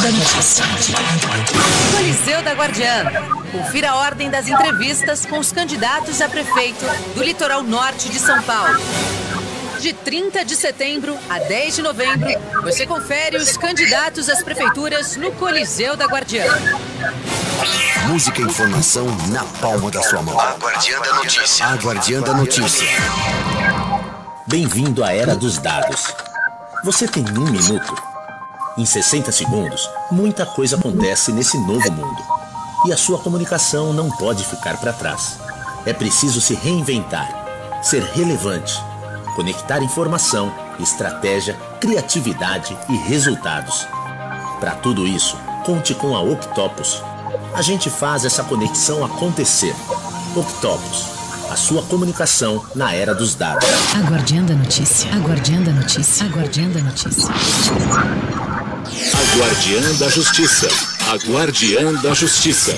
da Notícia. Coliseu da Guardiã. Confira a ordem das entrevistas com os candidatos a prefeito do litoral norte de São Paulo. De 30 de setembro a 10 de novembro, você confere os candidatos às prefeituras no Coliseu da Guardiã. Música e informação na palma da sua mão. A Guardiã da Notícia. A Guardiã da Notícia. Bem-vindo à era dos dados. Você tem 1 minuto. Em 60 segundos, muita coisa acontece nesse novo mundo. E a sua comunicação não pode ficar para trás. É preciso se reinventar, ser relevante, conectar informação, estratégia, criatividade e resultados. Para tudo isso, conte com a Octopus. A gente faz essa conexão acontecer. Octopus, a sua comunicação na era dos dados. A Guardiã da Notícia. A Guardiã da Notícia. A Guardiã da Notícia. A Guardiã da Justiça. A Guardiã da Justiça.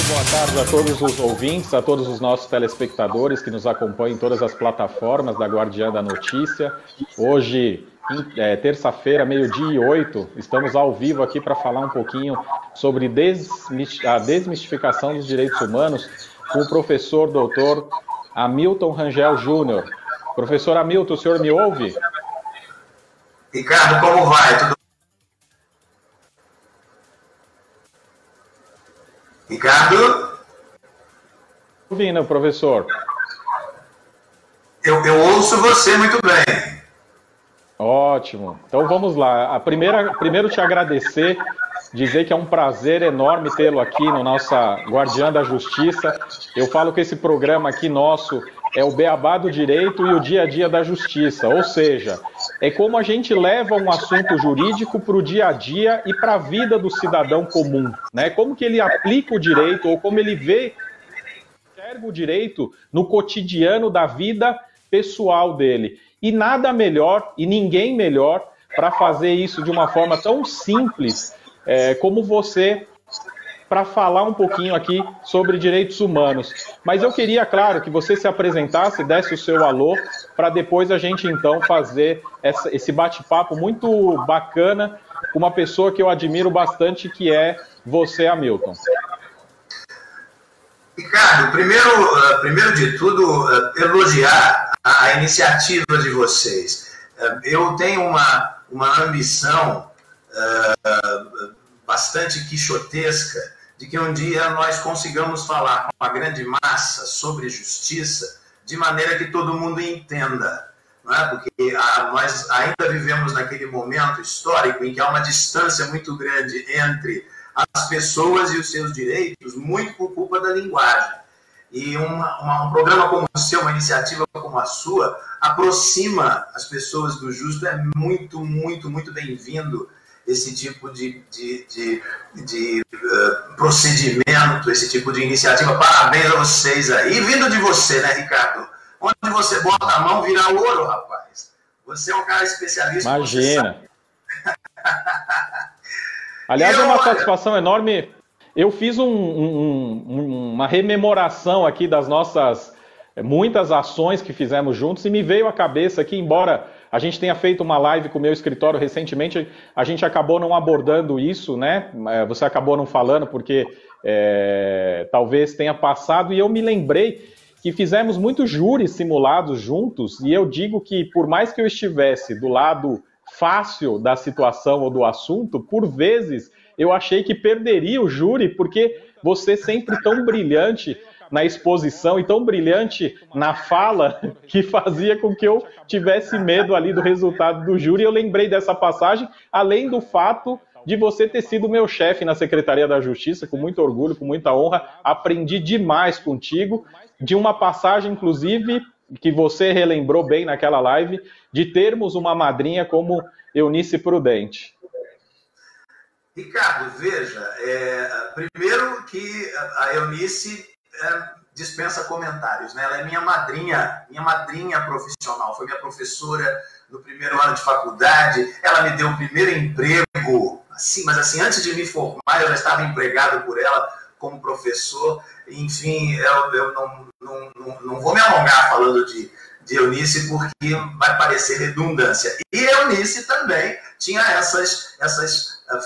Boa tarde a todos os ouvintes, a todos os nossos telespectadores que nos acompanham em todas as plataformas da Guardiã da Notícia. Hoje, terça-feira, 12h08, estamos ao vivo aqui para falar um pouquinho sobre a desmistificação dos direitos humanos com o professor doutor Hamilton Rangel Júnior. Professor Hamilton, o senhor me ouve? Ricardo, como vai? Tudo... Ricardo? Ouvindo, professor. Eu ouço você muito bem. Ótimo. Então vamos lá. Primeiro te agradecer, dizer que é um prazer enorme tê-lo aqui no nossa Guardiã da Justiça. Eu falo que esse programa aqui nosso é o beabá do direito e o dia a dia da justiça, ou seja, é como a gente leva um assunto jurídico para o dia a dia e para a vida do cidadão comum, né? Como que ele aplica o direito ou como ele enxerga o direito no cotidiano da vida pessoal dele. E nada melhor e ninguém melhor para fazer isso de uma forma tão simples como você, para falar um pouquinho aqui sobre direitos humanos. Mas eu queria, claro, que você se apresentasse, desse o seu alô, para depois a gente, então, fazer esse bate-papo muito bacana com uma pessoa que eu admiro bastante, que é você, Hamilton. Ricardo, primeiro de tudo, elogiar a iniciativa de vocês. Eu tenho uma ambição bastante quixotesca de que um dia nós consigamos falar com a grande massa sobre justiça de maneira que todo mundo entenda, não é? Porque nós ainda vivemos naquele momento histórico em que há uma distância muito grande entre as pessoas e os seus direitos, muito por culpa da linguagem. E um programa como o seu, uma iniciativa como a sua, aproxima as pessoas do justo, é muito, muito, muito bem-vindo esse tipo de procedimento, esse tipo de iniciativa. Parabéns a vocês aí. E vindo de você, né, Ricardo? Onde você bota a mão, vira ouro, rapaz. Você é um cara especialista. Imagina. Aliás, é uma satisfação enorme. Eu fiz uma rememoração aqui das nossas muitas ações que fizemos juntos e me veio à cabeça que, embora a gente tenha feito uma live com o meu escritório recentemente, a gente acabou não abordando isso, né? Você acabou não falando porque talvez tenha passado, e eu me lembrei que fizemos muitos júris simulados juntos, e eu digo que por mais que eu estivesse do lado fácil da situação ou do assunto, por vezes eu achei que perderia o júri, porque você sempre tão brilhante na exposição e tão brilhante na fala, que fazia com que eu tivesse medo ali do resultado do júri. Eu lembrei dessa passagem, além do fato de você ter sido meu chefe na Secretaria da Justiça, com muito orgulho, com muita honra. Aprendi demais contigo, de uma passagem, inclusive, que você relembrou bem naquela live, de termos uma madrinha como Eunice Prudente. Ricardo, veja, primeiro que a Eunice dispensa comentários, né? Ela é minha madrinha profissional, foi minha professora no primeiro ano de faculdade, ela me deu o primeiro emprego, assim, mas assim, antes de me formar, eu já estava empregado por ela como professor. Enfim, eu não vou me alongar falando de Eunice, porque vai parecer redundância. E Eunice também tinha essas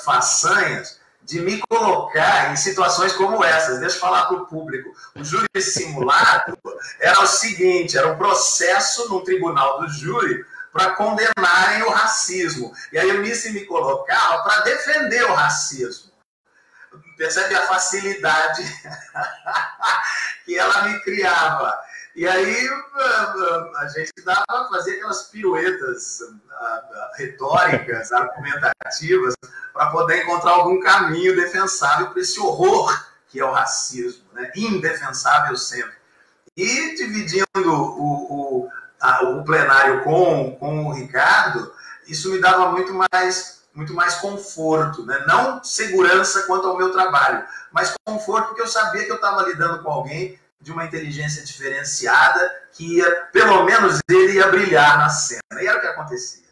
façanhas de me colocar em situações como essas. Deixa eu falar para o público. O júri simulado era o seguinte, era um processo no tribunal do júri para condenarem o racismo. E a Eunice me colocava para defender o racismo. Percebe a facilidade que ela me criava. E aí a gente dava para fazer aquelas piruetas retóricas, argumentativas, para poder encontrar algum caminho defensável para esse horror que é o racismo, né? Indefensável sempre. E dividindo o plenário com o Ricardo, isso me dava muito mais conforto, né? Não segurança quanto ao meu trabalho, mas conforto porque eu sabia que eu estava lidando com alguém de uma inteligência diferenciada, que ia, pelo menos ele ia brilhar na cena. E era o que acontecia.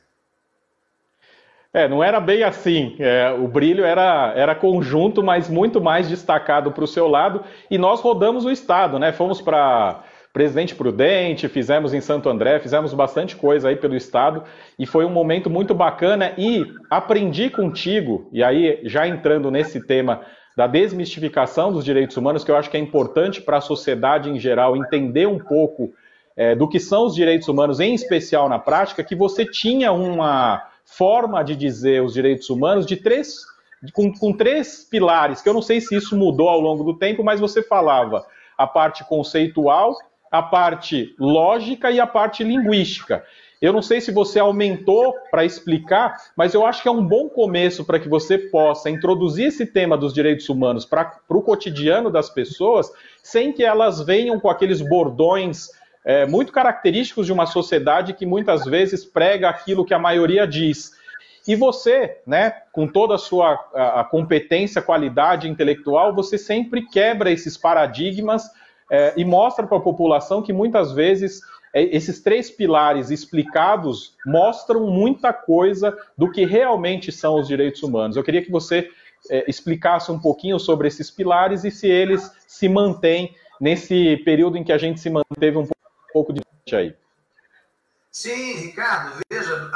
Não era bem assim. O brilho era conjunto, mas muito mais destacado para o seu lado. E nós rodamos o estado, né? Fomos para Presidente Prudente, fizemos em Santo André, fizemos bastante coisa aí pelo estado. E foi um momento muito bacana. E aprendi contigo, e aí já entrando nesse tema da desmistificação dos direitos humanos, que eu acho que é importante para a sociedade em geral entender um pouco do que são os direitos humanos, em especial na prática, que você tinha uma forma de dizer os direitos humanos com três pilares, que eu não sei se isso mudou ao longo do tempo, mas você falava a parte conceitual, a parte lógica e a parte linguística. Eu não sei se você aumentou para explicar, mas eu acho que é um bom começo para que você possa introduzir esse tema dos direitos humanos para o cotidiano das pessoas, sem que elas venham com aqueles bordões muito característicos de uma sociedade que muitas vezes prega aquilo que a maioria diz. E você, né, com toda a sua competência, qualidade intelectual, você sempre quebra esses paradigmas e mostra para a população que muitas vezes esses três pilares explicados mostram muita coisa do que realmente são os direitos humanos. Eu queria que você explicasse um pouquinho sobre esses pilares e se eles se mantêm nesse período em que a gente se manteve um pouco distante aí. Sim, Ricardo, veja,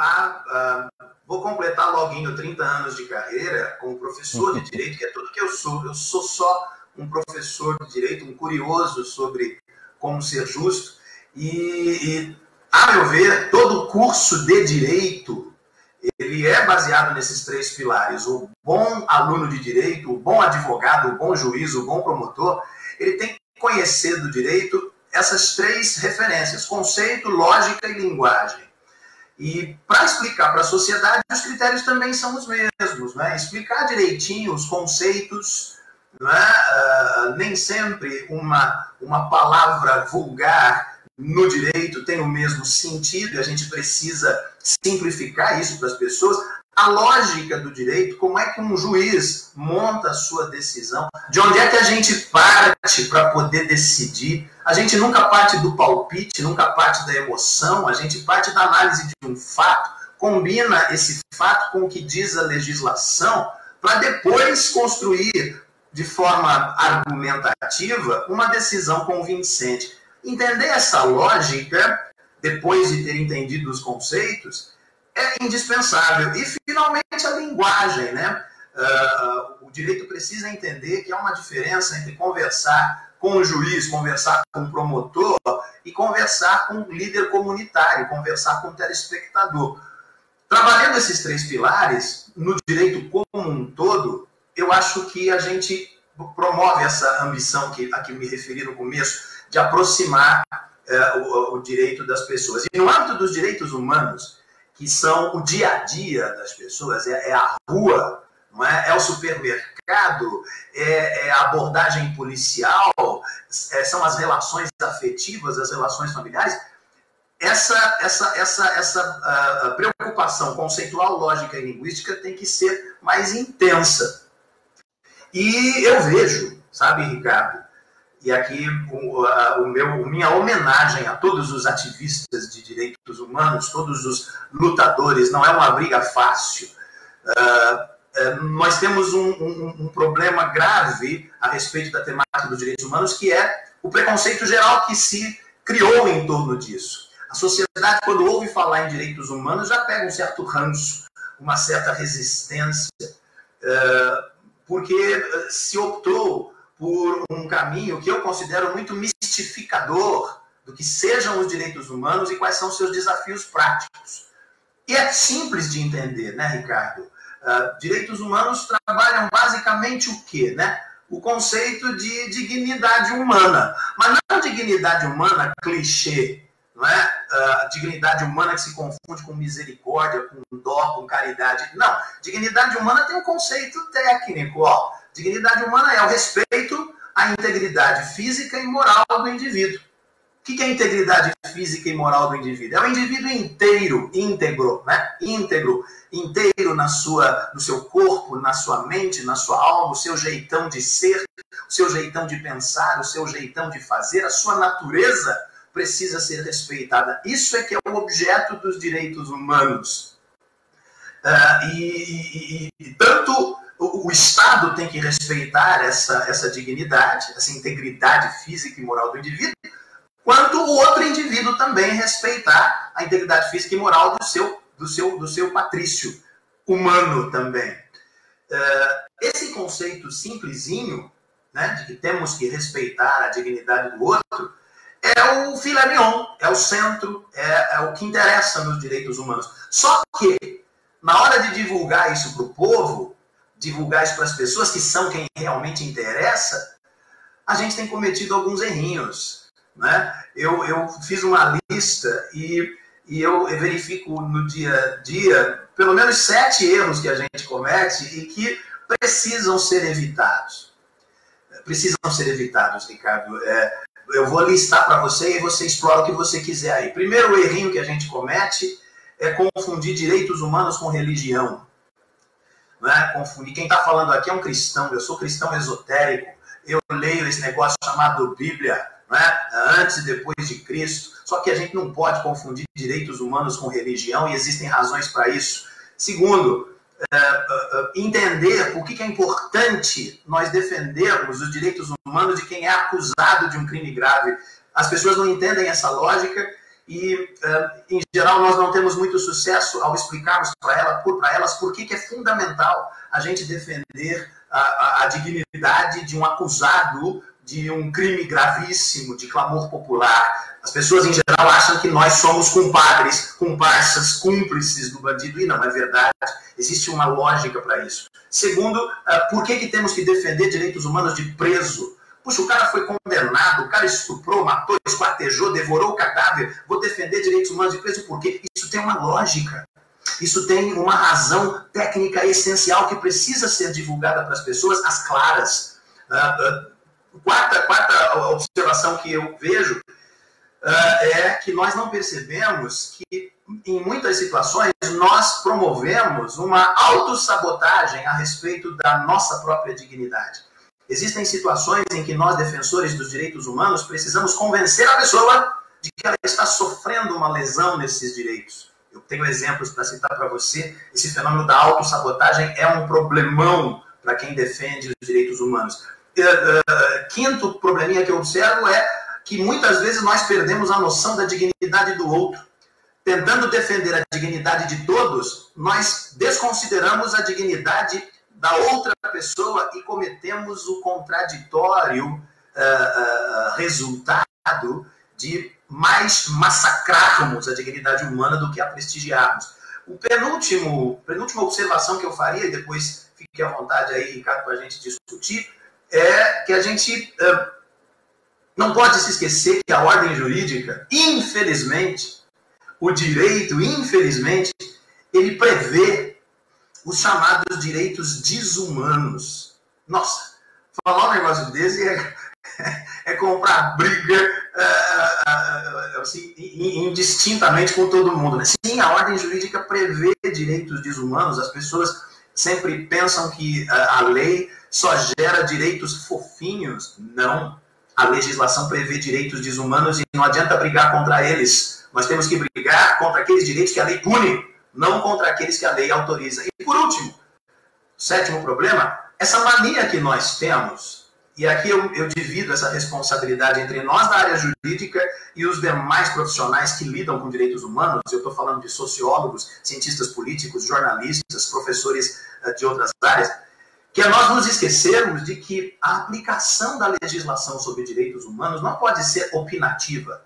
vou completar loguinho 30 anos de carreira como professor de direito, que é tudo que eu sou. Eu sou só um professor de direito, um curioso sobre como ser justo. E, a meu ver, todo curso de direito, ele é baseado nesses três pilares. O bom aluno de direito, o bom advogado, o bom juiz, o bom promotor, ele tem que conhecer do direito essas três referências, conceito, lógica e linguagem. E para explicar para a sociedade, os critérios também são os mesmos, né? Explicar direitinho os conceitos, nem sempre uma palavra vulgar no direito tem o mesmo sentido, e a gente precisa simplificar isso para as pessoas. A lógica do direito, como é que um juiz monta a sua decisão, de onde é que a gente parte para poder decidir. A gente nunca parte do palpite, nunca parte da emoção, a gente parte da análise de um fato, combina esse fato com o que diz a legislação, para depois construir de forma argumentativa uma decisão convincente. Entender essa lógica, depois de ter entendido os conceitos, é indispensável. E, finalmente, a linguagem, né? O direito precisa entender que há uma diferença entre conversar com o juiz, conversar com o promotor e conversar com o líder comunitário, conversar com o telespectador. Trabalhando esses três pilares, no direito como um todo, eu acho que a gente promove essa ambição a que me referi no começo, de aproximar o direito das pessoas. E no âmbito dos direitos humanos, que são o dia a dia das pessoas, é a rua, não é? É o supermercado, é a abordagem policial, são as relações afetivas, as relações familiares. Essa preocupação conceitual, lógica e linguística tem que ser mais intensa. E eu vejo, sabe, Ricardo, e aqui minha homenagem a todos os ativistas de direitos humanos, todos os lutadores, não é uma briga fácil. Nós temos um problema grave a respeito da temática dos direitos humanos, que é o preconceito geral que se criou em torno disso. A sociedade, quando ouve falar em direitos humanos, já pega um certo ranço, uma certa resistência, porque se optou por um caminho que eu considero muito mistificador do que sejam os direitos humanos e quais são seus desafios práticos. E é simples de entender, né, Ricardo? Direitos humanos trabalham basicamente o quê, né? O conceito de dignidade humana. Mas não dignidade humana clichê, não é? Dignidade humana que se confunde com misericórdia, com dó, com caridade. Não, dignidade humana tem um conceito técnico. Ó. Dignidade humana é o respeito à integridade física e moral do indivíduo. O que é a integridade física e moral do indivíduo? É o indivíduo inteiro, íntegro, né? Íntegro, inteiro no seu corpo, na sua mente, na sua alma, o seu jeitão de ser, o seu jeitão de pensar, o seu jeitão de fazer, a sua natureza precisa ser respeitada. Isso é que é o objeto dos direitos humanos. Tanto o Estado tem que respeitar essa dignidade, essa integridade física e moral do indivíduo, quanto o outro indivíduo também respeitar a integridade física e moral do seu patrício humano também. Esse conceito simplesinho, né, de que temos que respeitar a dignidade do outro, é o filé mignon, é o centro, é o que interessa nos direitos humanos. Só que, na hora de divulgar isso para o povo, divulgar isso para as pessoas que são quem realmente interessa, a gente tem cometido alguns errinhos. Né? Eu fiz uma lista e eu verifico no dia a dia pelo menos 7 erros que a gente comete e que precisam ser evitados. Precisam ser evitados, Ricardo. Eu vou listar para você e você explora o que você quiser aí. Primeiro errinho que a gente comete é confundir direitos humanos com religião. Não é? Confundir. Quem está falando aqui é um cristão, eu sou cristão esotérico, eu leio esse negócio chamado Bíblia, não é? Antes e depois de Cristo, só que a gente não pode confundir direitos humanos com religião e existem razões para isso. Segundo, entender por que é importante nós defendermos os direitos humanos de quem é acusado de um crime grave. As pessoas não entendem essa lógica e, em geral, nós não temos muito sucesso ao explicarmos para elas por que é fundamental a gente defender a dignidade de um acusado de um crime gravíssimo, de clamor popular. As pessoas, em geral, acham que nós somos compadres, comparsas, cúmplices do bandido, e não é verdade. Existe uma lógica para isso. Segundo, por que temos que defender direitos humanos de preso? Puxa, o cara foi condenado, o cara estuprou, matou, esquartejou, devorou o cadáver. Vou defender direitos humanos de preso porque isso tem uma lógica. Isso tem uma razão técnica essencial que precisa ser divulgada para as pessoas, às claras. Quarta observação que eu vejo é que nós não percebemos que, em muitas situações, nós promovemos uma autossabotagem a respeito da nossa própria dignidade. Existem situações em que nós, defensores dos direitos humanos, precisamos convencer a pessoa de que ela está sofrendo uma lesão nesses direitos. Eu tenho exemplos para citar para você. Esse fenômeno da autossabotagem é um problemão para quem defende os direitos humanos. Quinto probleminha que eu observo é que muitas vezes nós perdemos a noção da dignidade do outro. Tentando defender a dignidade de todos, nós desconsideramos a dignidade da outra pessoa e cometemos o contraditório resultado de mais massacrarmos a dignidade humana do que a prestigiarmos. Penúltima observação que eu faria, e depois fique à vontade aí, Ricardo, para a gente discutir, é que a gente não pode se esquecer que a ordem jurídica, infelizmente, o direito, infelizmente, ele prevê os chamados direitos desumanos. Nossa, falar um negócio desse é comprar briga assim, indistintamente com todo mundo. Né? Sim, a ordem jurídica prevê direitos desumanos. As pessoas sempre pensam que a lei só gera direitos fofinhos. Não. A legislação prevê direitos desumanos e não adianta brigar contra eles. Nós temos que brigar contra aqueles direitos que a lei pune, não contra aqueles que a lei autoriza. E por último, sétimo problema, essa mania que nós temos, e aqui eu divido essa responsabilidade entre nós da área jurídica e os demais profissionais que lidam com direitos humanos. Eu estou falando de sociólogos, cientistas políticos, jornalistas, professores de outras áreas, que é nós nos esquecermos de que a aplicação da legislação sobre direitos humanos não pode ser opinativa.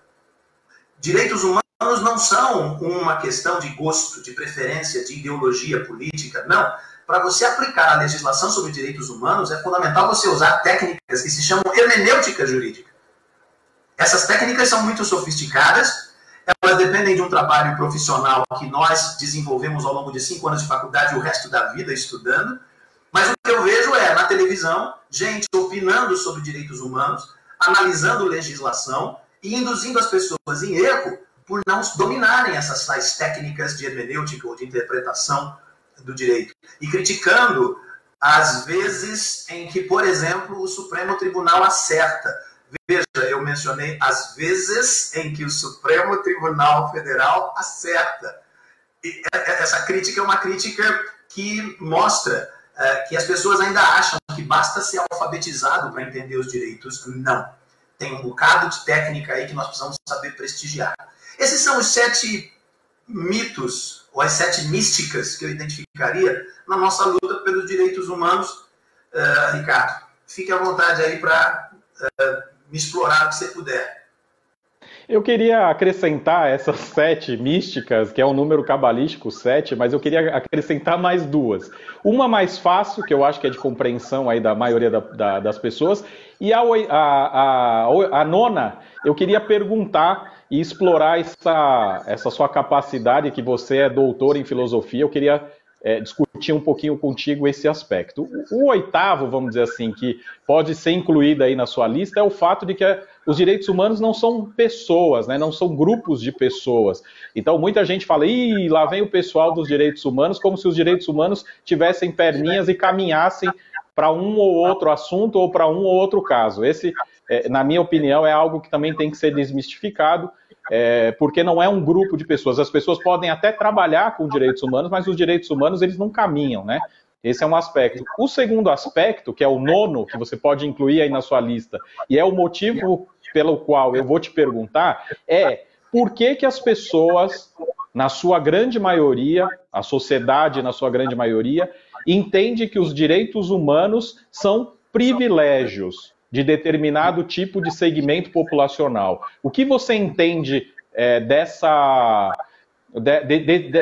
Direitos humanos não são uma questão de gosto, de preferência, de ideologia política, não. Para você aplicar a legislação sobre direitos humanos, é fundamental você usar técnicas que se chamam hermenêutica jurídica. Essas técnicas são muito sofisticadas, elas dependem de um trabalho profissional que nós desenvolvemos ao longo de 5 anos de faculdade e o resto da vida estudando, mas o que eu vejo é, na televisão, gente opinando sobre direitos humanos, analisando legislação e induzindo as pessoas em erro por não dominarem essas tais técnicas de hermenêutica ou de interpretação do direito. E criticando as vezes em que, por exemplo, o Supremo Tribunal acerta. Veja, eu mencionei as vezes em que o Supremo Tribunal Federal acerta. E essa crítica é uma crítica que mostra que as pessoas ainda acham que basta ser alfabetizado para entender os direitos. Não. Tem um bocado de técnica aí que nós precisamos saber prestigiar. Esses são os 7 mitos, ou as 7 místicas que eu identificaria na nossa luta pelos direitos humanos. Ricardo, fique à vontade aí para me explorar o que você puder. Eu queria acrescentar essas 7 místicas, que é um número cabalístico, 7, mas eu queria acrescentar mais 2. Uma mais fácil, que eu acho que é de compreensão aí da maioria das pessoas, e a nona, eu queria perguntar e explorar essa sua capacidade, que você é doutor em filosofia, eu queria discutir um pouquinho contigo esse aspecto. O 8º, vamos dizer assim, que pode ser incluído aí na sua lista, é o fato de que os direitos humanos não são pessoas, né? Não são grupos de pessoas. Então muita gente fala, ih, lá vem o pessoal dos direitos humanos, como se os direitos humanos tivessem perninhas e caminhassem para um ou outro assunto ou para um ou outro caso. Esse, na minha opinião, é algo que também tem que ser desmistificado, porque não é um grupo de pessoas. As pessoas podem até trabalhar com direitos humanos, mas os direitos humanos eles não caminham, né? Esse é um aspecto. O segundo aspecto, que é o 9º, que você pode incluir aí na sua lista, e é o motivo pelo qual eu vou te perguntar, é por que as pessoas, na sua grande maioria, a sociedade na sua grande maioria, entende que os direitos humanos são privilégios de determinado tipo de segmento populacional. O que você entende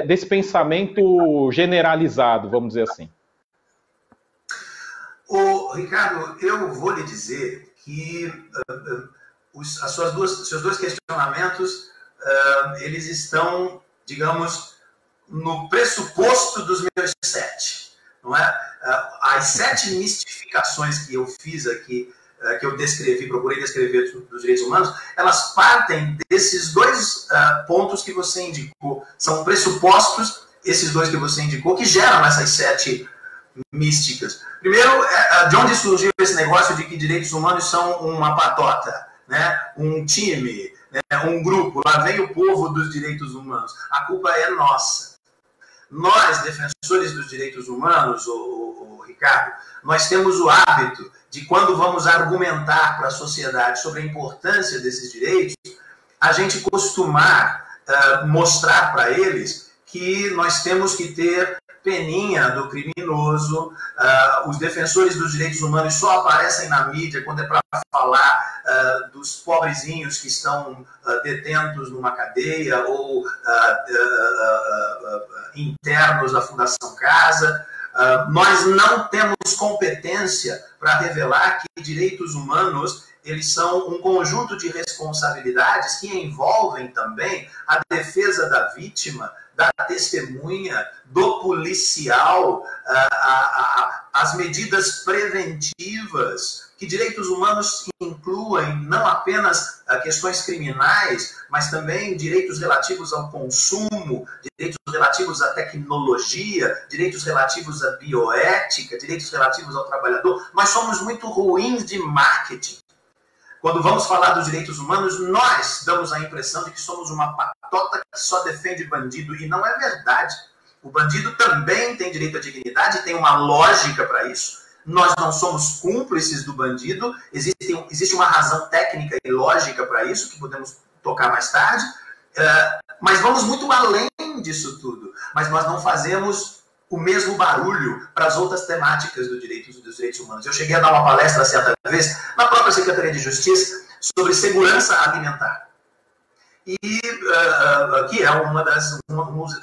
desse pensamento generalizado, vamos dizer assim? Ricardo, eu vou lhe dizer que seus dois questionamentos, eles estão, digamos, no pressuposto dos meus 7. Não é? As 7 mistificações que eu fiz aqui, que eu procurei descrever dos direitos humanos, elas partem desses 2 pontos que você indicou. São pressupostos, esses 2 que você indicou, que geram essas 7 místicas. Primeiro, de onde surgiu esse negócio de que direitos humanos são uma patota, né? Um time, né? Um grupo, lá vem o povo dos direitos humanos. A culpa é nossa. Nós, defensores dos direitos humanos, Ricardo, nós temos o hábito de, quando vamos argumentar para a sociedade sobre a importância desses direitos, a gente costumar mostrar para eles que nós temos que ter peninha do criminoso. Os defensores dos direitos humanos só aparecem na mídia quando é para falar dos pobrezinhos que estão detentos numa cadeia ou internos da Fundação Casa. Nós não temos competência para revelar que direitos humanos eles são um conjunto de responsabilidades que envolvem também a defesa da vítima, da testemunha, do policial, as medidas preventivas, que direitos humanos incluem não apenas questões criminais, mas também direitos relativos ao consumo, direitos relativos à tecnologia, direitos relativos à bioética, direitos relativos ao trabalhador. Nós somos muito ruins de marketing. Quando vamos falar dos direitos humanos, nós damos a impressão de que somos uma patota que só defende bandido, e não é verdade. O bandido também tem direito à dignidade, tem uma lógica para isso. nós não somos cúmplices do bandido, existe uma razão técnica e lógica para isso, que podemos tocar mais tarde, mas vamos muito além disso tudo. Mas nós não fazemos o mesmo barulho para as outras temáticas dos direitos humanos. Eu cheguei a dar uma palestra certa vez na própria Secretaria de Justiça sobre segurança alimentar. E que é um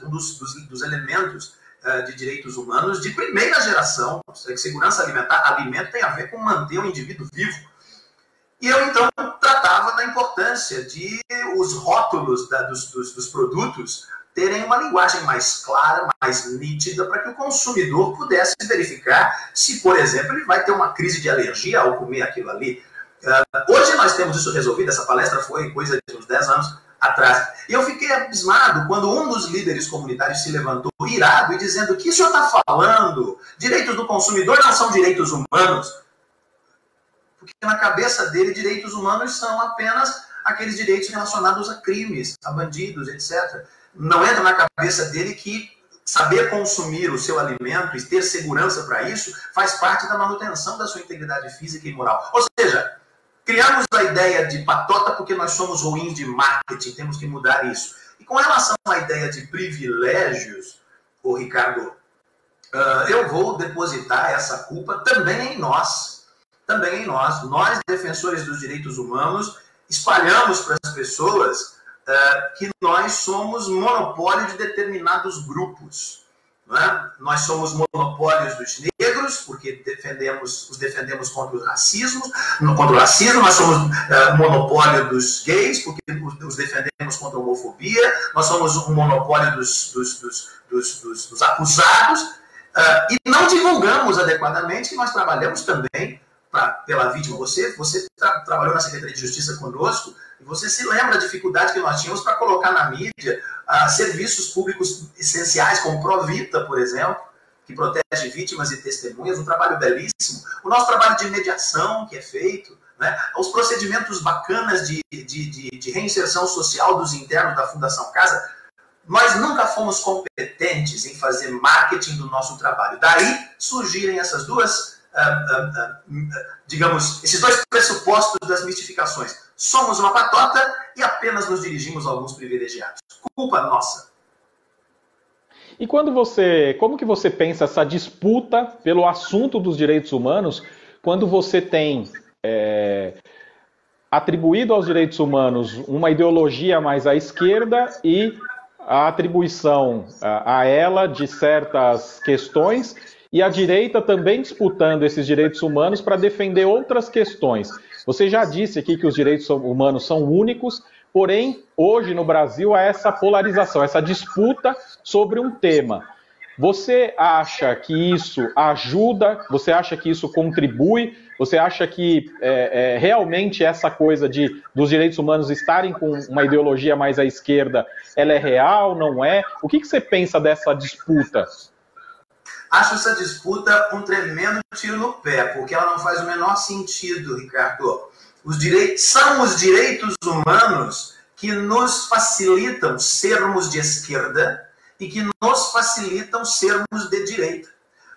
dos elementos de direitos humanos de primeira geração. Segurança alimentar, alimento tem a ver com manter o indivíduo vivo. E eu, então, tratava da importância de os rótulos dos produtos terem uma linguagem mais clara, mais nítida, para que o consumidor pudesse verificar se, por exemplo, ele vai ter uma crise de alergia ao comer aquilo ali. Hoje nós temos isso resolvido, essa palestra foi coisa de uns 10 anos atrás. E eu fiquei abismado quando um dos líderes comunitários se levantou irado e dizendo: o que o senhor está falando? Direitos do consumidor não são direitos humanos. Porque na cabeça dele, direitos humanos são apenas aqueles direitos relacionados a crimes, a bandidos, etc. Não entra na cabeça dele que saber consumir o seu alimento e ter segurança para isso faz parte da manutenção da sua integridade física e moral. Ou seja, criamos a ideia de patota porque nós somos ruins de marketing, temos que mudar isso. E com relação à ideia de privilégios, Ricardo, eu vou depositar essa culpa também em nós. Também em nós. Nós, defensores dos direitos humanos, espalhamos para as pessoas que nós somos monopólio de determinados grupos. Não é? Nós somos monopólios dos negros, porque os defendemos contra o racismo. Nós somos monopólio dos gays, porque os defendemos contra a homofobia. Nós somos um monopólio dos acusados. E não divulgamos adequadamente que nós trabalhamos também pela vítima. Você trabalhou na Secretaria de Justiça conosco, e você se lembra da dificuldade que nós tínhamos para colocar na mídia serviços públicos essenciais, como Provita, por exemplo, que protege vítimas e testemunhas, um trabalho belíssimo. O nosso trabalho de mediação que é feito, né? Os procedimentos bacanas de reinserção social dos internos da Fundação Casa. Nós nunca fomos competentes em fazer marketing do nosso trabalho. Daí surgirem essas duas, digamos, esses dois pressupostos das mistificações. Somos uma patota e apenas nos dirigimos a alguns privilegiados. Culpa nossa. E como que você pensa essa disputa pelo assunto dos direitos humanos, quando você tem atribuído aos direitos humanos uma ideologia mais à esquerda e a atribuição a ela de certas questões, e a direita também disputando esses direitos humanos para defender outras questões? Você já disse aqui que os direitos humanos são únicos, porém, hoje no Brasil há essa polarização, essa disputa sobre um tema. Você acha que isso ajuda? Você acha que isso contribui? Você acha que realmente essa coisa dos direitos humanos estarem com uma ideologia mais à esquerda, ela é real, não é? O que você pensa dessa disputa? Acho essa disputa um tremendo tiro no pé, porque ela não faz o menor sentido, Ricardo. São os direitos humanos que nos facilitam sermos de esquerda e que nos facilitam sermos de direita.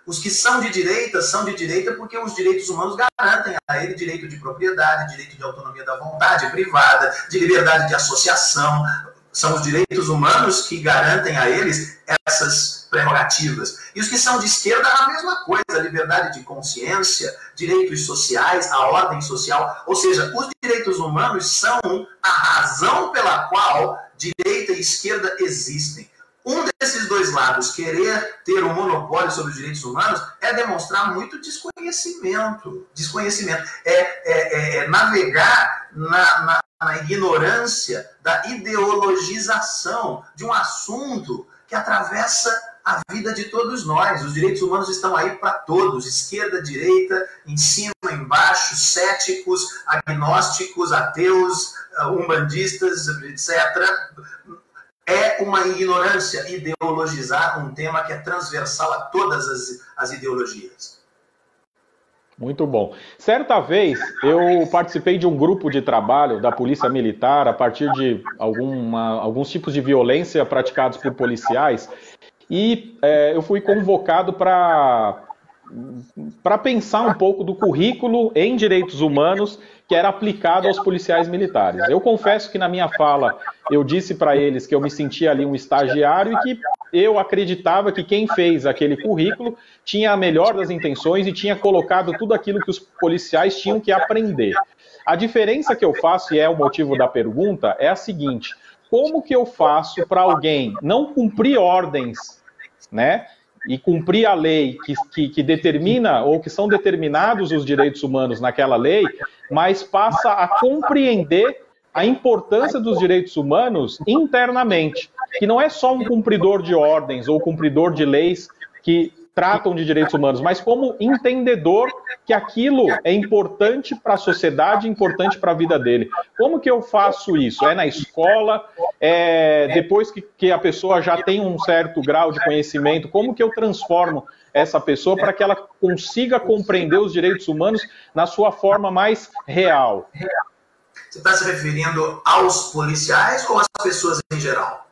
Os que são de direita porque os direitos humanos garantem a ele direito de propriedade, direito de autonomia da vontade privada, de liberdade de associação. São os direitos humanos que garantem a eles essas prerrogativas. E os que são de esquerda, a mesma coisa, a liberdade de consciência, direitos sociais, a ordem social. Ou seja, os direitos humanos são a razão pela qual direita e esquerda existem. Um desses dois lados, querer ter um monopólio sobre os direitos humanos, é demonstrar muito desconhecimento. É navegar na ignorância da ideologização de um assunto que atravessa a vida de todos nós. Os direitos humanos estão aí para todos, esquerda, direita, em cima, embaixo, céticos, agnósticos, ateus, umbandistas, etc. É uma ignorância ideologizar um tema que é transversal a todas as ideologias. Muito bom. Certa vez, eu participei de um grupo de trabalho da Polícia Militar a partir de alguns tipos de violência praticados por policiais, e eu fui convocado para para pensar um pouco do currículo em direitos humanos que era aplicado aos policiais militares. Eu confesso que na minha fala eu disse para eles que eu me sentia ali um estagiário e que eu acreditava que quem fez aquele currículo tinha a melhor das intenções e tinha colocado tudo aquilo que os policiais tinham que aprender. A diferença que eu faço, e é o motivo da pergunta, é a seguinte: como que eu faço para alguém não cumprir ordens, né, e cumprir a lei que determina, ou que são determinados os direitos humanos naquela lei, mas passa a compreender a importância dos direitos humanos internamente, que não é só um cumpridor de ordens ou cumpridor de leis que tratam de direitos humanos, mas como entendedor que aquilo é importante para a sociedade, importante para a vida dele. Como que eu faço isso? É na escola? Depois que a pessoa já tem um certo grau de conhecimento, como que eu transformo essa pessoa para que ela consiga compreender os direitos humanos na sua forma mais real? Você está se referindo aos policiais ou às pessoas em geral?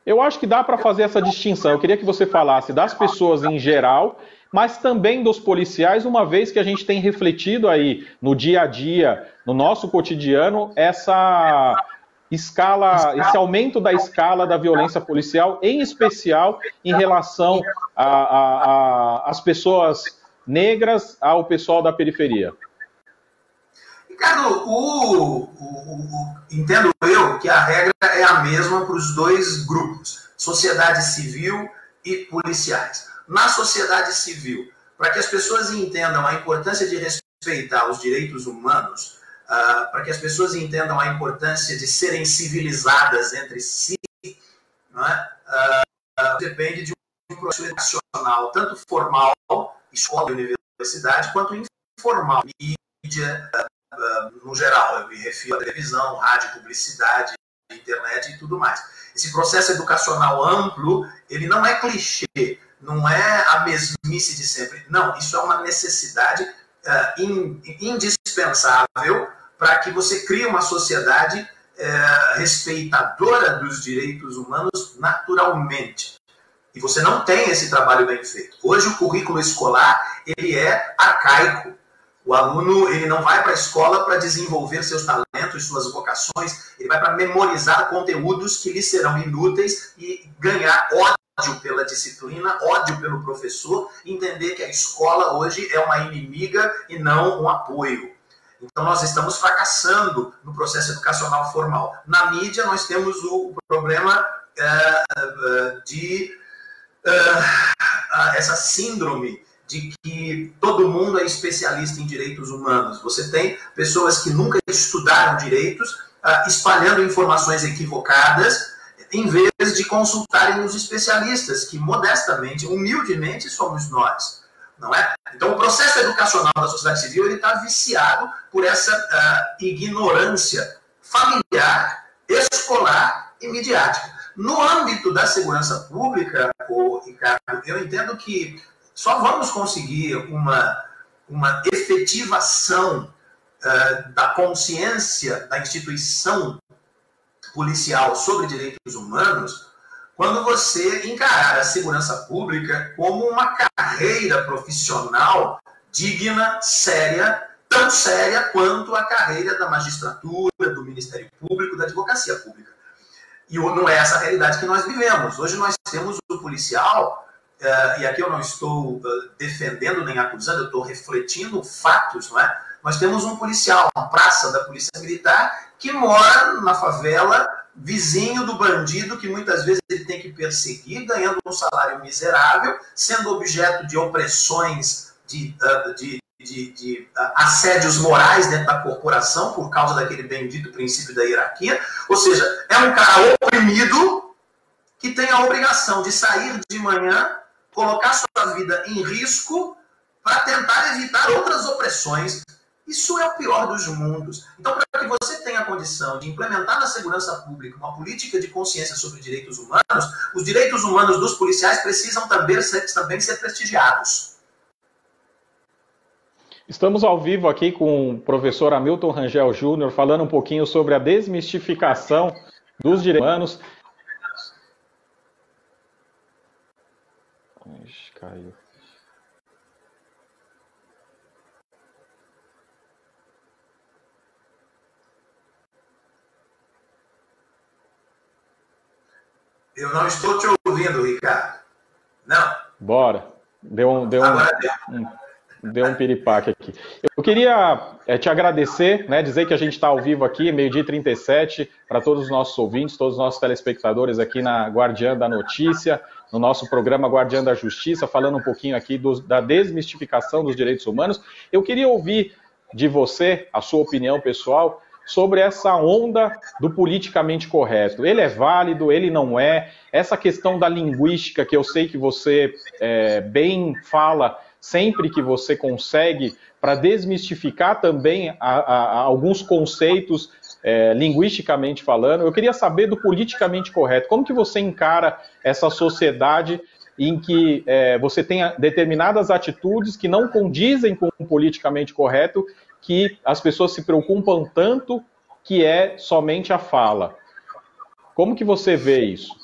Eu acho que dá para fazer essa distinção. Eu queria que você falasse das pessoas em geral, mas também dos policiais, uma vez que a gente tem refletido aí no dia a dia, no nosso cotidiano, essa escala, esse aumento da escala da violência policial, em especial em relação às pessoas negras, ao pessoal da periferia. Ricardo, entendo eu que a regra é a mesma para os dois grupos, sociedade civil e policiais. Na sociedade civil, para que as pessoas entendam a importância de respeitar os direitos humanos, para que as pessoas entendam a importância de serem civilizadas entre si, não é? Depende de um processo educacional, tanto formal, escola e universidade, quanto informal, mídia, no geral. Eu me refiro à televisão, rádio, publicidade, internet e tudo mais. Esse processo educacional amplo, ele não é clichê, não é a mesmice de sempre. Não, isso é uma necessidade indispensável para que você crie uma sociedade respeitadora dos direitos humanos naturalmente. E você não tem esse trabalho bem feito. Hoje o currículo escolar, ele é arcaico. O aluno, ele não vai para a escola para desenvolver seus talentos, suas vocações, ele vai para memorizar conteúdos que lhe serão inúteis e ganhar ódio pela disciplina, ódio pelo professor, entender que a escola hoje é uma inimiga e não um apoio. Então nós estamos fracassando no processo educacional formal. Na mídia nós temos o problema de essa síndrome de que todo mundo é especialista em direitos humanos. Você tem pessoas que nunca estudaram direitos, espalhando informações equivocadas, em vez de consultarem os especialistas, que modestamente, humildemente, somos nós. Não é? Então, o processo educacional da sociedade civil está viciado por essa ignorância familiar, escolar e midiática. No âmbito da segurança pública, Ricardo, eu entendo que só vamos conseguir uma efetivação da consciência da instituição policial sobre direitos humanos quando você encarar a segurança pública como uma carreira profissional digna, séria, tão séria quanto a carreira da magistratura, do Ministério Público, da advocacia pública. E não é essa a realidade que nós vivemos. Hoje nós temos o policial, e aqui eu não estou defendendo nem acusando, eu estou refletindo fatos, não é? Nós temos um policial, uma praça da Polícia Militar, que mora na favela, vizinho do bandido, que muitas vezes ele tem que perseguir, ganhando um salário miserável, sendo objeto de opressões, de assédios morais dentro da corporação, por causa daquele bendito princípio da hierarquia. Ou seja, é um cara oprimido que tem a obrigação de sair de manhã, colocar sua vida em risco para tentar evitar outras opressões. Isso é o pior dos mundos. Então, para que você tenha a condição de implementar na segurança pública uma política de consciência sobre direitos humanos, os direitos humanos dos policiais precisam também ser prestigiados. Estamos ao vivo aqui com o professor Hamilton Rangel Júnior, falando um pouquinho sobre a desmistificação dos direitos humanos. Caiu. Eu não estou te ouvindo, Ricardo. Não. Bora. Deu um piripaque aqui. Eu queria te agradecer, né, dizer que a gente está ao vivo aqui, 12h37, para todos os nossos ouvintes, todos os nossos telespectadores aqui na Guardiã da Notícia, no nosso programa Guardiã da Justiça, falando um pouquinho aqui da desmistificação dos direitos humanos. Eu queria ouvir de você, a sua opinião pessoal, sobre essa onda do politicamente correto. Ele é válido, ele não é? Essa questão da linguística, que eu sei que você bem fala sempre que você consegue, para desmistificar também alguns conceitos linguisticamente falando. Eu queria saber do politicamente correto. Como que você encara essa sociedade em que você tem determinadas atitudes que não condizem com o politicamente correto, que as pessoas se preocupam tanto que é somente a fala? Como que você vê isso?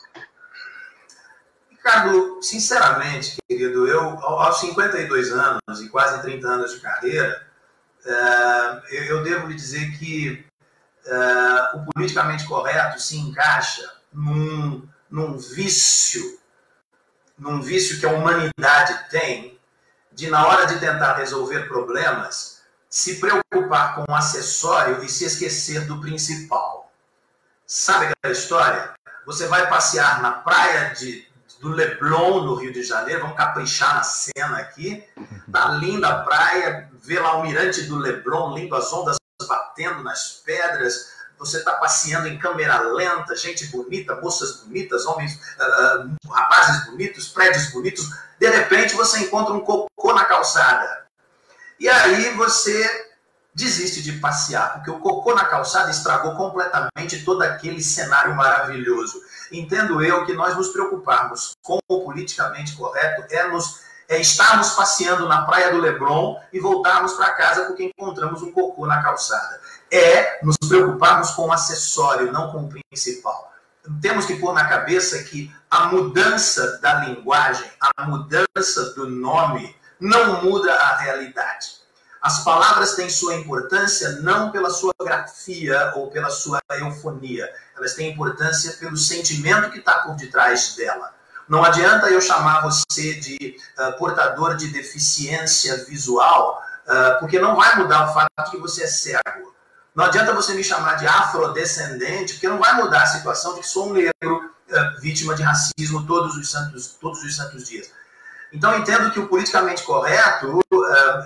Ricardo, sinceramente, querido, eu aos 52 anos e quase 30 anos de carreira, eu devo lhe dizer que o politicamente correto se encaixa num vício que a humanidade tem de, na hora de tentar resolver problemas, se preocupar com o acessório e se esquecer do principal. Sabe aquela história? Você vai passear na praia do Leblon, no Rio de Janeiro, vamos caprichar na cena aqui, tá linda a praia, vê lá o mirante do Leblon, lindo, as ondas batendo nas pedras, você está passeando em câmera lenta, gente bonita, moças bonitas, homens, rapazes bonitos, prédios bonitos, de repente você encontra um cocô na calçada. E aí você desiste de passear, porque o cocô na calçada estragou completamente todo aquele cenário maravilhoso. Entendo eu que nós nos preocuparmos com o politicamente correto é estarmos passeando na praia do Leblon e voltarmos para casa porque encontramos um cocô na calçada. É nos preocuparmos com o acessório, não com o principal. Temos que pôr na cabeça que a mudança da linguagem, a mudança do nome, não muda a realidade. As palavras têm sua importância não pela sua grafia ou pela sua eufonia. Elas têm importância pelo sentimento que está por detrás dela. Não adianta eu chamar você de portador de deficiência visual, porque não vai mudar o fato de que você é cego. Não adianta você me chamar de afrodescendente, porque não vai mudar a situação de que sou um negro vítima de racismo todos os santos dias. Então, eu entendo que o politicamente correto,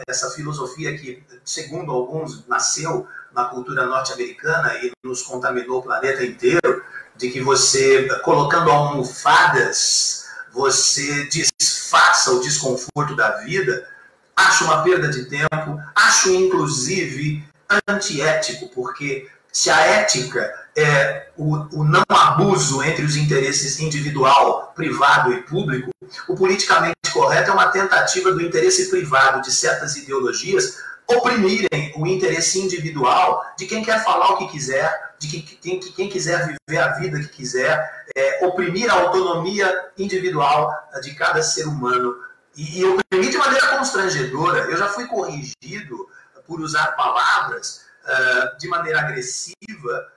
essa filosofia que, segundo alguns, nasceu na cultura norte-americana e nos contaminou o planeta inteiro, de que você, colocando almofadas, você disfarça o desconforto da vida, acho uma perda de tempo, acho, inclusive, antiético, porque se a ética é o não abuso entre os interesses individual, privado e público, o politicamente correto é uma tentativa do interesse privado de certas ideologias oprimirem o interesse individual de quem quer falar o que quiser, de quem quiser viver a vida que quiser, oprimir a autonomia individual de cada ser humano e oprimir de maneira constrangedora. Eu já fui corrigido por usar palavras de maneira agressiva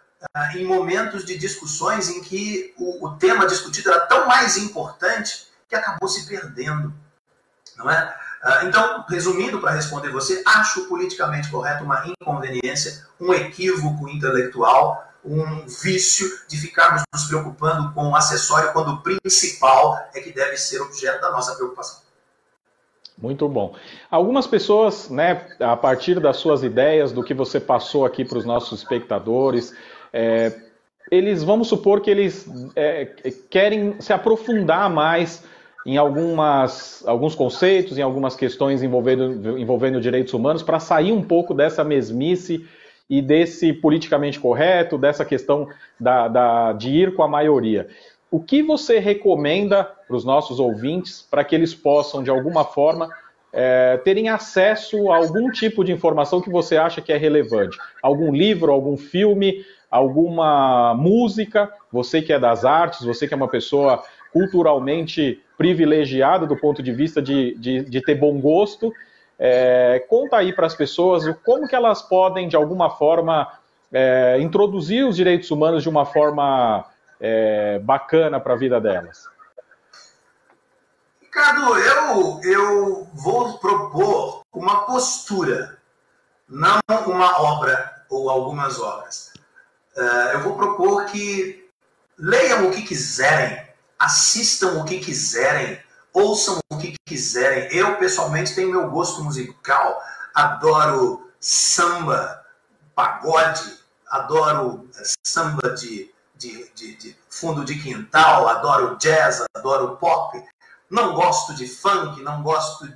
em momentos de discussões em que o tema discutido era tão mais importante que acabou se perdendo, não é? Então, resumindo para responder você, acho politicamente correto uma inconveniência, um equívoco intelectual, um vício de ficarmos nos preocupando com o acessório quando o principal é que deve ser objeto da nossa preocupação. Muito bom. Algumas pessoas, né, a partir das suas ideias, do que você passou aqui para os nossos espectadores, vamos supor que eles querem se aprofundar mais em alguns conceitos, em algumas questões envolvendo direitos humanos, para sair um pouco dessa mesmice e desse politicamente correto, dessa questão de ir com a maioria. O que você recomenda para os nossos ouvintes para que eles possam, de alguma forma, terem acesso a algum tipo de informação que você acha que é relevante? Algum livro, algum filme, alguma música? Você que é das artes, você que é uma pessoa culturalmente privilegiada do ponto de vista de ter bom gosto, conta aí para as pessoas como que elas podem, de alguma forma, introduzir os direitos humanos de uma forma bacana para a vida delas? Ricardo, eu vou propor uma postura, não uma obra ou algumas obras. Eu vou propor que leiam o que quiserem, assistam o que quiserem, ouçam o que quiserem. Eu, pessoalmente, tenho meu gosto musical, adoro samba, pagode, adoro samba de fundo de quintal, adoro jazz, adoro pop. Não gosto de funk, não gosto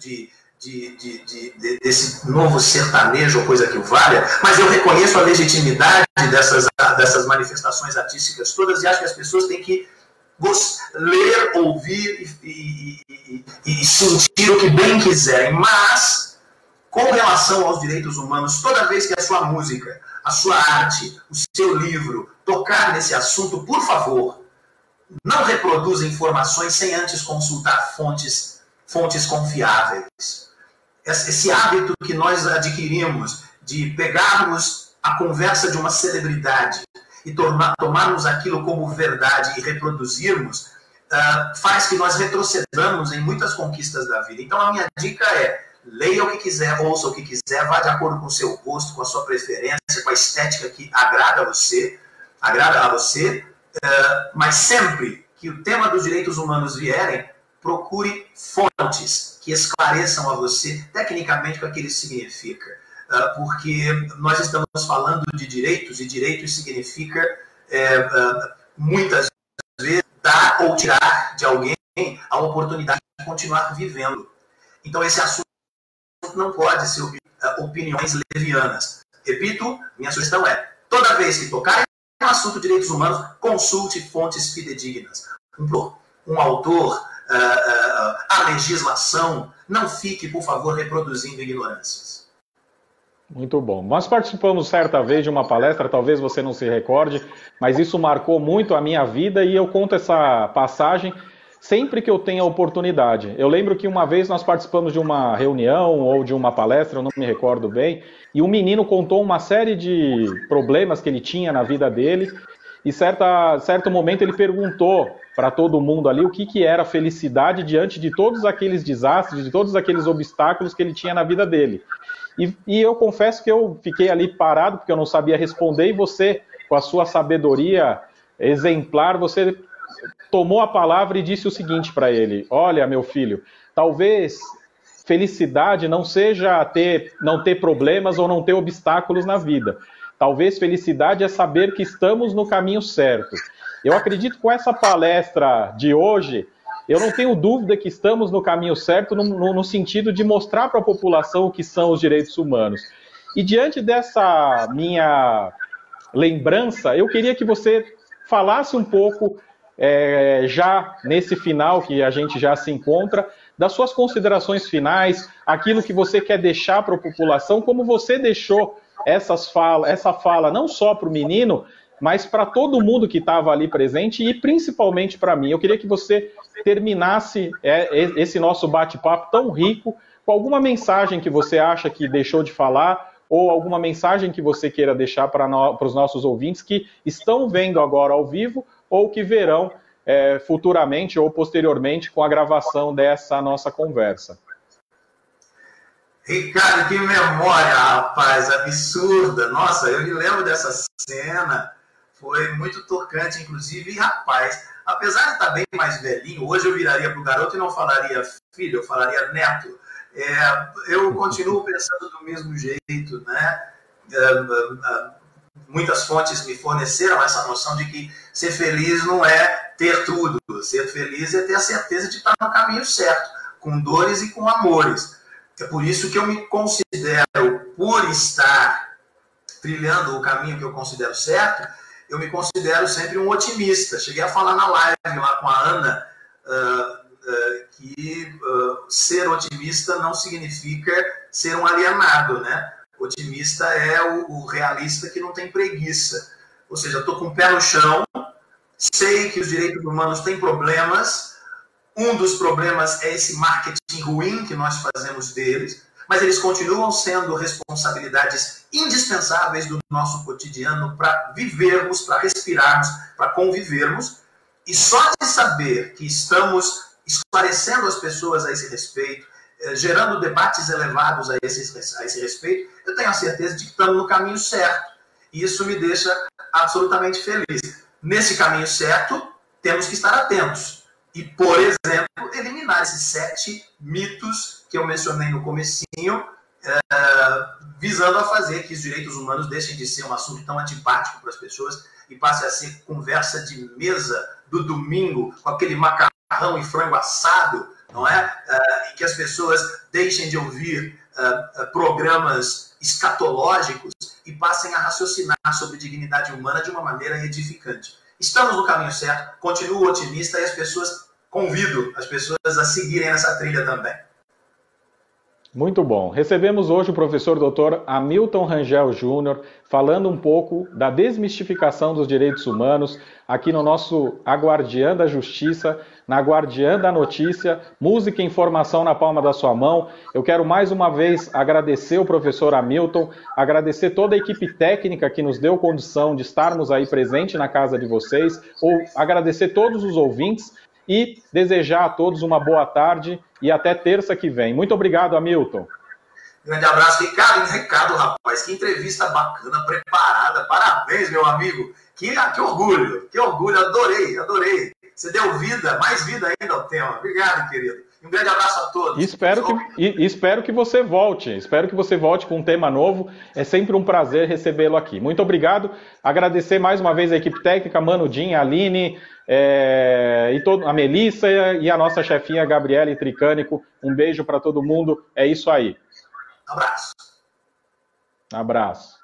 desse novo sertanejo ou coisa que o valha, mas eu reconheço a legitimidade dessas manifestações artísticas todas e acho que as pessoas têm que ler, ouvir e sentir o que bem quiserem. Mas, com relação aos direitos humanos, toda vez que a sua música, a sua arte, o seu livro tocar nesse assunto, por favor, não reproduza informações sem antes consultar fontes confiáveis. Esse hábito que nós adquirimos de pegarmos a conversa de uma celebridade e tomarmos aquilo como verdade e reproduzirmos, faz que nós retrocedamos em muitas conquistas da vida. Então a minha dica é: leia o que quiser, ouça o que quiser, vá de acordo com o seu gosto, com a sua preferência, com a estética que agrada a você, mas sempre que o tema dos direitos humanos vierem, procure fontes que esclareçam a você tecnicamente o que ele significa. Porque nós estamos falando de direitos, e direitos significa, muitas vezes, dar ou tirar de alguém a oportunidade de continuar vivendo. Então, esse assunto não pode ser opiniões levianas. Repito, minha sugestão é: toda vez que tocar no assunto de direitos humanos, consulte fontes fidedignas. Um autor, a legislação. Não fique, por favor, reproduzindo ignorâncias. Muito bom. Nós participamos certa vez de uma palestra, talvez você não se recorde, mas isso marcou muito a minha vida e eu conto essa passagem sempre que eu tenho a oportunidade. Eu lembro que uma vez nós participamos de uma reunião ou de uma palestra, eu não me recordo bem, e um menino contou uma série de problemas que ele tinha na vida dele, e certo momento ele perguntou para todo mundo ali o que era felicidade diante de todos aqueles desastres, de todos aqueles obstáculos que ele tinha na vida dele. E eu confesso que eu fiquei ali parado, porque eu não sabia responder, e você, com a sua sabedoria exemplar, você tomou a palavra e disse o seguinte para ele: olha, meu filho, talvez felicidade não seja não ter problemas ou não ter obstáculos na vida. Talvez felicidade é saber que estamos no caminho certo. Eu acredito que com essa palestra de hoje, eu não tenho dúvida que estamos no caminho certo no sentido de mostrar para a população o que são os direitos humanos. E diante dessa minha lembrança, eu queria que você falasse um pouco, já nesse final que a gente já se encontra, das suas considerações finais, aquilo que você quer deixar para a população, como você deixou essa fala não só para o menino, mas para todo mundo que estava ali presente e principalmente para mim. Eu queria que você terminasse esse nosso bate-papo tão rico com alguma mensagem que você acha que deixou de falar ou alguma mensagem que você queira deixar para os nossos ouvintes que estão vendo agora ao vivo ou que verão futuramente ou posteriormente com a gravação dessa nossa conversa. Ricardo, que memória, rapaz, absurda. Nossa, eu me lembro dessa cena, foi muito tocante, inclusive. E, rapaz, apesar de estar bem mais velhinho, hoje eu viraria para o garoto e não falaria filho, eu falaria neto. Eu continuo pensando do mesmo jeito, né? Muitas fontes me forneceram essa noção de que ser feliz não é ter tudo. Ser feliz é ter a certeza de estar no caminho certo, com dores e com amores. É por isso que eu me considero, por estar trilhando o caminho que eu considero certo, eu me considero sempre um otimista. Cheguei a falar na live lá com a Ana que ser otimista não significa ser um alienado, né? Otimista é o realista que não tem preguiça. Ou seja, estou com o pé no chão, sei que os direitos humanos têm problemas. Um dos problemas é esse marketing ruim que nós fazemos deles, mas eles continuam sendo responsabilidades indispensáveis do nosso cotidiano para vivermos, para respirarmos, para convivermos. E só de saber que estamos esclarecendo as pessoas a esse respeito, gerando debates elevados a esse respeito, eu tenho a certeza de que estamos no caminho certo. E isso me deixa absolutamente feliz. Nesse caminho certo, temos que estar atentos. E, por exemplo, eliminar esses 7 mitos que eu mencionei no comecinho, visando a fazer que os direitos humanos deixem de ser um assunto tão antipático para as pessoas e passe a ser conversa de mesa do domingo, com aquele macarrão e frango assado, não é? E que as pessoas deixem de ouvir programas escatológicos e passem a raciocinar sobre dignidade humana de uma maneira edificante. Estamos no caminho certo, continuo otimista e convido as pessoas a seguirem essa trilha também. Muito bom. Recebemos hoje o professor Dr. Hamilton Rangel Júnior falando um pouco da desmistificação dos direitos humanos aqui no nosso A Guardiã da Justiça, na Guardiã da Notícia, música e informação na palma da sua mão. Eu quero mais uma vez agradecer o professor Hamilton, agradecer toda a equipe técnica que nos deu condição de estarmos aí presente na casa de vocês, ou agradecer todos os ouvintes e desejar a todos uma boa tarde e até terça que vem. Muito obrigado, Hamilton. Grande abraço, Ricardo, rapaz, que entrevista bacana, preparada, parabéns, meu amigo, que orgulho, adorei. Você deu mais vida ainda ao tema. Obrigado, querido. Um grande abraço a todos. Espero que você volte com um tema novo. É sempre um prazer recebê-lo aqui. Muito obrigado. Agradecer mais uma vez a equipe técnica, Mano Din, a Aline, a Melissa e a nossa chefinha Gabriele Tricânico. Um beijo para todo mundo. É isso aí. Abraço. Abraço.